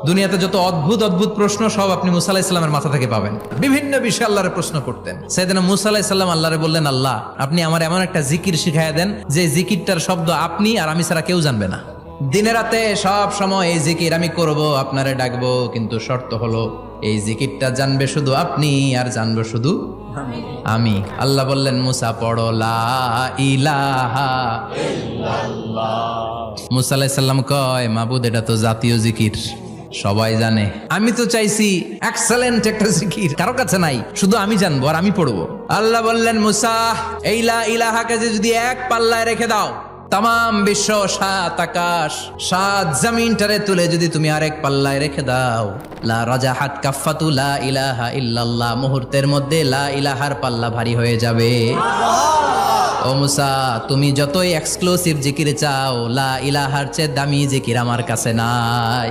দুনিয়াতে যত অদ্ভুত অদ্ভুত প্রশ্ন সব আপনি মুসা আলাইহিস সালামের মাথা থেকে পাবেন। বিভিন্ন বিষয়ে আল্লাহরে প্রশ্ন করতেন। সাইয়েদনা মুসা আলাইহিস সালাম আল্লাহরে বললেন, আল্লাহ আপনি আমার এমন একটা জিকির শিখাইয়া দেন যে জিকিরটার শব্দ আপনি আর আমি ছাড়া কেউ জানবে না। দিনে রাতে সব সময় এই জিকির আমি করব, আপনারে ডাকবো, কিন্তু শর্ত হলো এই জিকিরটা জানবে শুধু আপনি আর জানবো শুধু আমি। আল্লাহ বললেন, মুসা পড়ো লা ইলাহা ইল্লাল্লাহ। মুসা আলাইহিস সালাম কয়, মাবুদ এটা তো জাতীয় জিকির, সবাই জানে। আমি তো চাইছি এক্সেলেন্ট একটা জিকির, কারো কাছে নাই, শুধু আমি জানবো আর আমি পড়বো। আল্লাহ বললেন, মুসা এই লা ইলাহাকে যদি এক পাল্লায় রেখে দাও, তাম বিশ্ব, 7 আকাশ 7 জমিনটারে তুলে যদি তুমি আরেক পাল্লায় রেখে দাও, লা রাজাহাত কাফাতু লা ইলাহা ইল্লাল্লাহ, মুহূর্তের মধ্যে লা ইলাহার পাল্লা ভারী হয়ে যাবে। ও মুসা, তুমি যতই এক্সক্লুসিভ জিকির চাও, লা ইলাহার চেয়ে দামি জিকির আমার কাছে নাই।